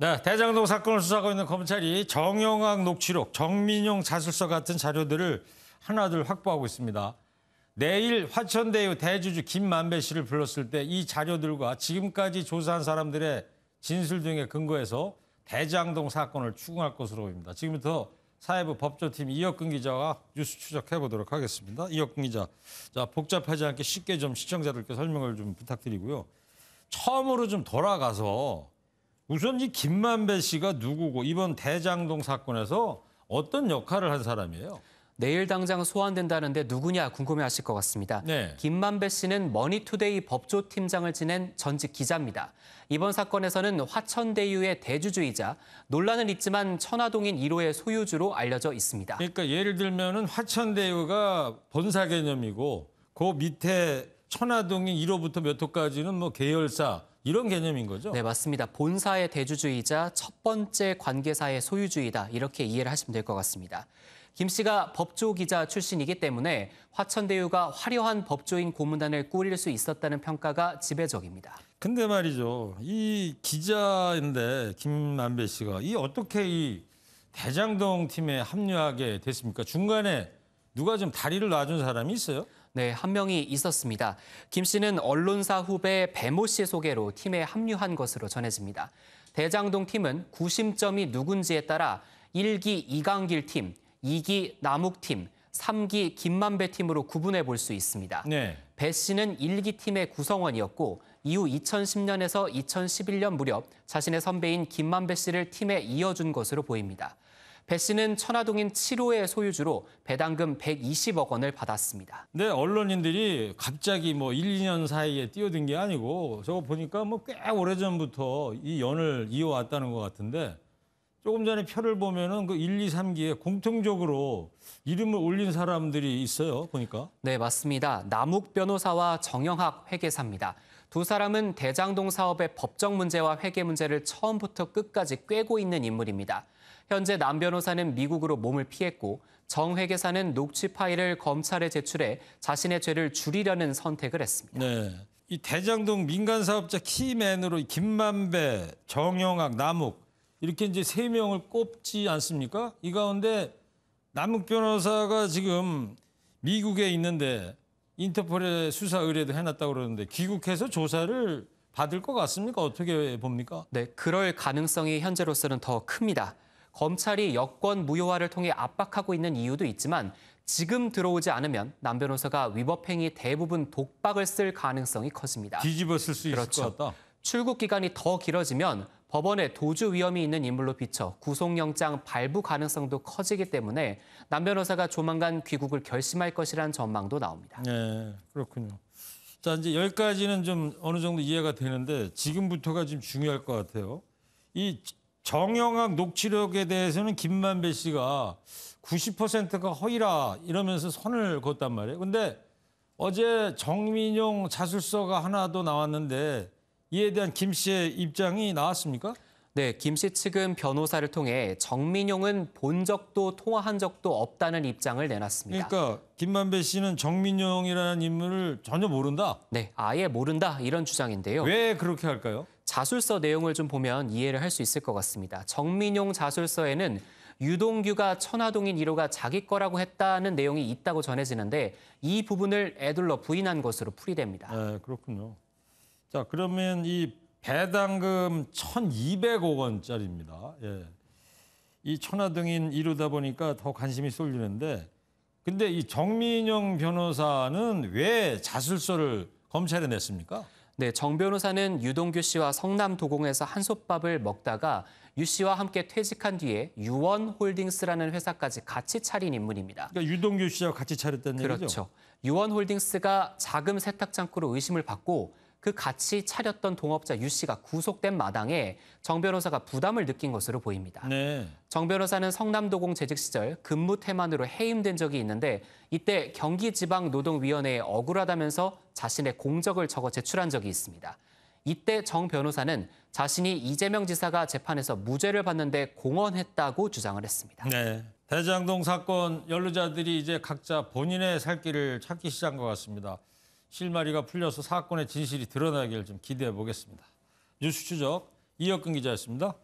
네, 대장동 사건을 수사하고 있는 검찰이 정영학 녹취록, 정민용 자술서 같은 자료들을 하나둘 확보하고 있습니다. 내일 화천대유 대주주 김만배 씨를 불렀을 때 이 자료들과 지금까지 조사한 사람들의 진술 등에 근거해서 대장동 사건을 추궁할 것으로 보입니다. 지금부터 사회부 법조팀 이혁근 기자가 뉴스 추적해 보도록 하겠습니다. 이혁근 기자, 자 복잡하지 않게 쉽게 좀 시청자들께 설명을 좀 부탁드리고요. 처음으로 좀 돌아가서 우선 이 김만배 씨가 누구고 이번 대장동 사건에서 어떤 역할을 한 사람이에요? 내일 당장 소환된다는데 누구냐 궁금해하실 것 같습니다. 네. 김만배 씨는 머니투데이 법조팀장을 지낸 전직 기자입니다. 이번 사건에서는 화천대유의 대주주이자 논란은 있지만 천화동인 1호의 소유주로 알려져 있습니다. 그러니까 예를 들면은 화천대유가 본사 개념이고 그 밑에 천화동인 1호부터 몇 호까지는 뭐 계열사 이런 개념인 거죠? 네, 맞습니다. 본사의 대주주이자 첫 번째 관계사의 소유주이다. 이렇게 이해를 하시면 될 것 같습니다. 김 씨가 법조기자 출신이기 때문에 화천대유가 화려한 법조인 고문단을 꾸릴 수 있었다는 평가가 지배적입니다. 근데 말이죠. 이 기자인데 김만배 씨가 어떻게 이 대장동 팀에 합류하게 됐습니까? 중간에 누가 좀 다리를 놔준 사람이 있어요? 네, 한 명이 있었습니다. 김 씨는 언론사 후배 배모 씨 소개로 팀에 합류한 것으로 전해집니다. 대장동 팀은 구심점이 누군지에 따라 1기 이강길 팀, 2기 남욱 팀, 3기 김만배 팀으로 구분해 볼 수 있습니다. 네. 배 씨는 1기 팀의 구성원이었고 이후 2010년에서 2011년 무렵 자신의 선배인 김만배 씨를 팀에 이어준 것으로 보입니다. 배 씨는 천화동인 7호의 소유주로 배당금 120억 원을 받았습니다. 네, 언론인들이 갑자기 뭐 1, 2년 사이에 뛰어든 게 아니고 저거 보니까 뭐 꽤 오래전부터 이 연을 이어왔다는 것 같은데 조금 전에 표를 보면은 그 1, 2, 3기에 공통적으로 이름을 올린 사람들이 있어요, 보니까. 네, 맞습니다. 남욱 변호사와 정영학 회계사입니다. 두 사람은 대장동 사업의 법적 문제와 회계 문제를 처음부터 끝까지 꿰고 있는 인물입니다. 현재 남 변호사는 미국으로 몸을 피했고 정 회계사는 녹취 파일을 검찰에 제출해 자신의 죄를 줄이려는 선택을 했습니다. 네, 이 대장동 민간 사업자 키맨으로 김만배, 정영학, 남욱 이렇게 이제 3명을 꼽지 않습니까? 이 가운데 남욱 변호사가 지금 미국에 있는데 인터폴에 수사 의뢰도 해놨다고 그러는데 귀국해서 조사를 받을 것 같습니까? 어떻게 봅니까? 네, 그럴 가능성이 현재로서는 더 큽니다. 검찰이 여권 무효화를 통해 압박하고 있는 이유도 있지만 지금 들어오지 않으면 남 변호사가 위법행위 대부분 독박을 쓸 가능성이 커집니다. 뒤집어 쓸 수 있을 그렇죠. 것 같다. 출국 기간이 더 길어지면 법원에 도주 위험이 있는 인물로 비춰 구속영장 발부 가능성도 커지기 때문에 남 변호사가 조만간 귀국을 결심할 것이라는 전망도 나옵니다. 네, 그렇군요. 자, 이제 여기까지는 좀 어느 정도 이해가 되는데 지금부터가 좀 중요할 것 같아요. 이 정영학 녹취록에 대해서는 김만배 씨가 90%가 허위라 이러면서 선을 그었단 말이에요. 근데 어제 정민용 자술서가 하나 더 나왔는데 이에 대한 김 씨의 입장이 나왔습니까? 네, 김 씨 측은 변호사를 통해 정민용은 본 적도 통화한 적도 없다는 입장을 내놨습니다. 그러니까 김만배 씨는 정민용이라는 인물을 전혀 모른다? 네, 아예 모른다 이런 주장인데요. 왜 그렇게 할까요? 자술서 내용을 좀 보면 이해를 할 수 있을 것 같습니다. 정민용 자술서에는 유동규가 천화동인 1호가 자기 거라고 했다는 내용이 있다고 전해지는데 이 부분을 에둘러 부인한 것으로 풀이됩니다. 네, 그렇군요. 자, 그러면 이 배당금 1,200억 원짜리입니다. 예. 이 천화동인 1호다 보니까 더 관심이 쏠리는데 근데 이 정민용 변호사는 왜 자술서를 검찰에 냈습니까? 네, 정 변호사는 유동규 씨와 성남도공에서 한솥밥을 먹다가 유 씨와 함께 퇴직한 뒤에 유원홀딩스라는 회사까지 같이 차린 인물입니다. 그러니까 유동규 씨와 같이 차렸다는 얘기죠? 그렇죠. 유원홀딩스가 자금 세탁 창구로 의심을 받고 그 같이 차렸던 동업자 유 씨가 구속된 마당에 정 변호사가 부담을 느낀 것으로 보입니다. 네. 정 변호사는 성남도공 재직 시절 근무 태만으로 해임된 적이 있는데 이때 경기지방노동위원회에 억울하다면서 자신의 공적을 적어 제출한 적이 있습니다. 이때 정 변호사는 자신이 이재명 지사가 재판에서 무죄를 받는데 공헌했다고 주장을 했습니다. 네. 대장동 사건 연루자들이 이제 각자 본인의 살 길을 찾기 시작한 것 같습니다. 실마리가 풀려서 사건의 진실이 드러나길 좀 기대해 보겠습니다. 뉴스 추적 이혁근 기자였습니다.